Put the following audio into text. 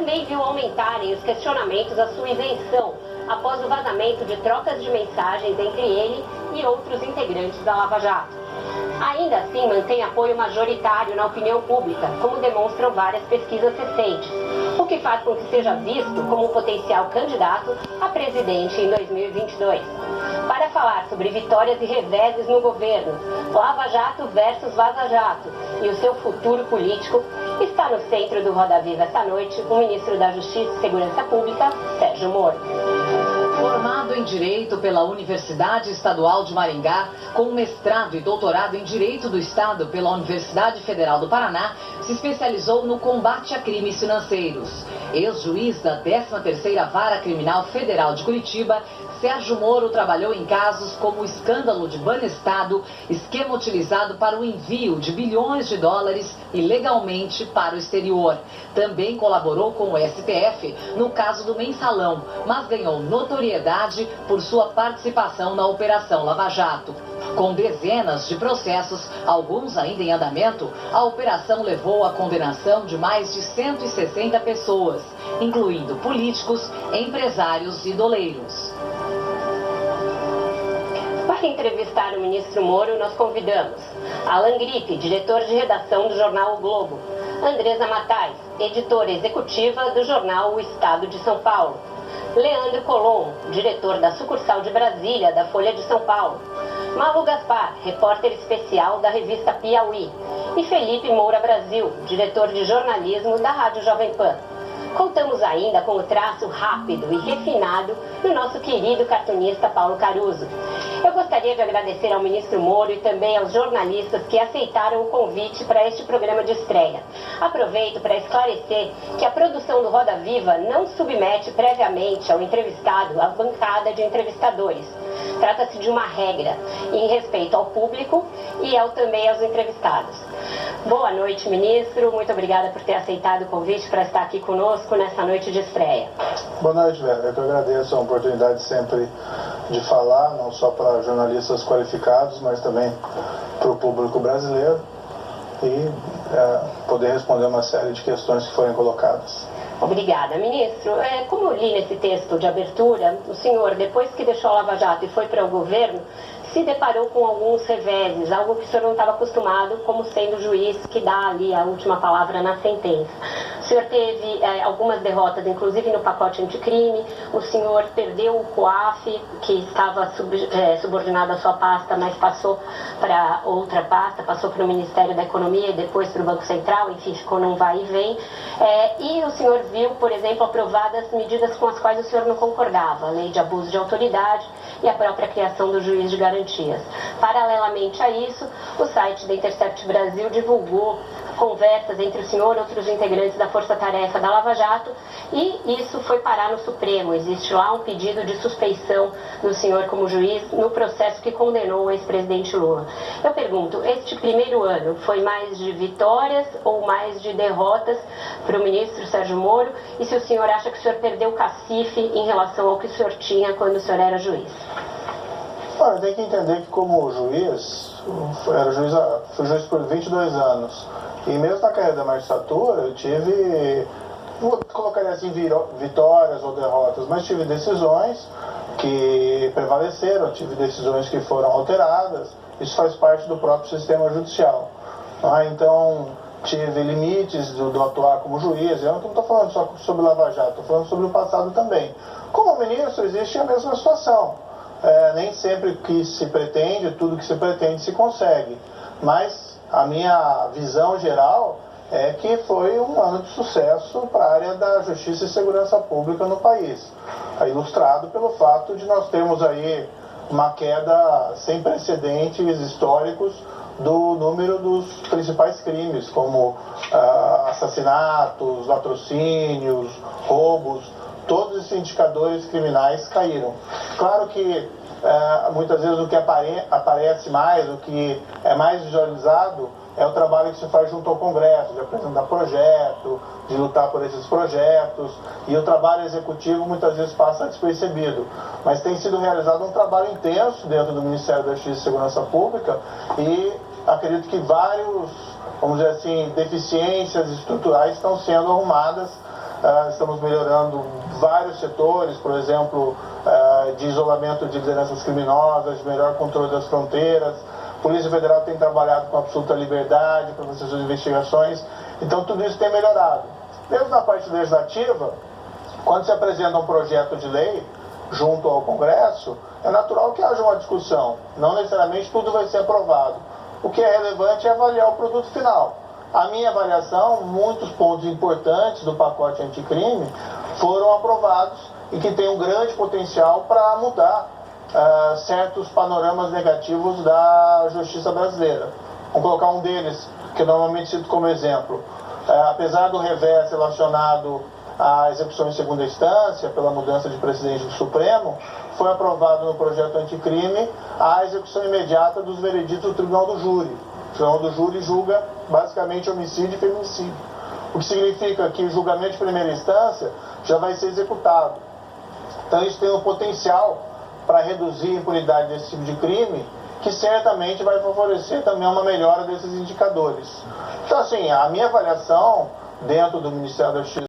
também viu aumentarem os questionamentos à sua isenção após o vazamento de trocas de mensagens entre ele e outros integrantes da Lava Jato. Ainda assim, mantém apoio majoritário na opinião pública, como demonstram várias pesquisas recentes, o que faz com que seja visto como um potencial candidato a presidente em 2022. Para falar sobre vitórias e reveses no governo, Lava Jato versus Vaza Jato e o seu futuro político, está no centro do Roda Viva esta noite o ministro da Justiça e Segurança Pública, Sérgio Moro. Formado em Direito pela Universidade Estadual de Maringá, com mestrado e doutorado em Direito do Estado pela Universidade Federal do Paraná, se especializou no combate a crimes financeiros. Ex-juiz da 13ª Vara Criminal Federal de Curitiba, Sérgio Moro trabalhou em casos como o escândalo de Banestado, esquema utilizado para o envio de bilhões de dólares ilegalmente para o exterior. Também colaborou com o STF no caso do Mensalão, mas ganhou notoriedade por sua participação na Operação Lava Jato. Com dezenas de processos, alguns ainda em andamento, a operação levou à condenação de mais de 160 pessoas, incluindo políticos, empresários e doleiros. Para entrevistar o ministro Moro, nós convidamos Alan Gripe, diretor de redação do jornal O Globo, Andresa Matais, editora executiva do jornal O Estado de São Paulo, Leandro Colom, diretor da sucursal de Brasília da Folha de São Paulo, Malu Gaspar, repórter especial da revista Piauí, e Felipe Moura Brasil, diretor de jornalismo da Rádio Jovem Pan. Contamos ainda com o traço rápido e refinado do nosso querido cartunista Paulo Caruso. Eu gostaria de agradecer ao ministro Moro e também aos jornalistas que aceitaram o convite para este programa de estreia. Aproveito para esclarecer que a produção do Roda Viva não submete previamente ao entrevistado a bancada de entrevistadores. Trata-se de uma regra em respeito ao público e também aos entrevistados. Boa noite, ministro. Muito obrigada por ter aceitado o convite para estar aqui conosco nessa noite de estreia. Boa noite, Vera. Eu que agradeço a oportunidade sempre de falar, não só para jornalistas qualificados, mas também para o público brasileiro e poder responder uma série de questões que foram colocadas. Obrigada, ministro. Como eu li nesse texto de abertura, o senhor, depois que deixou a Lava Jato e foi para o governo, se deparou com alguns reveses, algo que o senhor não estava acostumado, como sendo o juiz que dá ali a última palavra na sentença. O senhor teve algumas derrotas, inclusive no pacote anticrime, o senhor perdeu o COAF, que estava subordinado à sua pasta, mas passou para outra pasta, passou para o Ministério da Economia e depois para o Banco Central, enfim, ficou num vai e vem. E o senhor viu, por exemplo, aprovadas medidas com as quais o senhor não concordava, a lei de abuso de autoridade e a própria criação do juiz de garantias. Paralelamente a isso, o site da Intercept Brasil divulgou conversas entre o senhor e outros integrantes da força-tarefa da Lava Jato e isso foi parar no Supremo. Existe lá um pedido de suspeição do senhor como juiz no processo que condenou o ex-presidente Lula. Eu pergunto, este primeiro ano foi mais de vitórias ou mais de derrotas para o ministro Sérgio Moro? E se o senhor acha que o senhor perdeu o cacife em relação ao que o senhor tinha quando o senhor era juiz? Olha, tem que entender que como juiz, fui juiz por 22 anos. E mesmo na carreira da magistratura, eu tive, vou colocar assim, vitórias ou derrotas, mas tive decisões que prevaleceram, tive decisões que foram alteradas. Isso faz parte do próprio sistema judicial. Então, tive limites do atuar como juiz. Eu não estou falando só sobre Lava Jato, estou falando sobre o passado também. Como ministro, existe a mesma situação. Nem sempre que se pretende, tudo que se pretende se consegue. Mas a minha visão geral é que foi um ano de sucesso para a área da justiça e segurança pública no país. Ilustrado pelo fato de nós termos aí uma queda sem precedentes históricos do número dos principais crimes, como assassinatos, latrocínios, roubos. Todos esses indicadores criminais caíram. Claro que muitas vezes o que aparece mais, o que é mais visualizado, é o trabalho que se faz junto ao Congresso, de apresentar projeto, de lutar por esses projetos, e o trabalho executivo muitas vezes passa despercebido. Mas tem sido realizado um trabalho intenso dentro do Ministério da Justiça e Segurança Pública, e acredito que vários, vamos dizer assim, deficiências estruturais estão sendo arrumadas estamos melhorando vários setores, por exemplo, de isolamento de lideranças criminosas, de melhor controle das fronteiras. A Polícia Federal tem trabalhado com absoluta liberdade para fazer suas investigações, então tudo isso tem melhorado. Mesmo na parte legislativa, quando se apresenta um projeto de lei junto ao Congresso, é natural que haja uma discussão, não necessariamente tudo vai ser aprovado. O que é relevante é avaliar o produto final. A minha avaliação, muitos pontos importantes do pacote anticrime foram aprovados e que tem um grande potencial para mudar certos panoramas negativos da justiça brasileira. Vamos colocar um deles, que eu normalmente cito como exemplo. Apesar do revés relacionado à execução em segunda instância, pela mudança de presidente do Supremo, foi aprovado no projeto anticrime a execução imediata dos vereditos do Tribunal do Júri. O Tribunal do Júri julga basicamente homicídio e feminicídio, o que significa que o julgamento de primeira instância já vai ser executado. Então isso tem um potencial para reduzir a impunidade desse tipo de crime, que certamente vai favorecer também uma melhora desses indicadores. Então assim, a minha avaliação dentro do Ministério da Justiça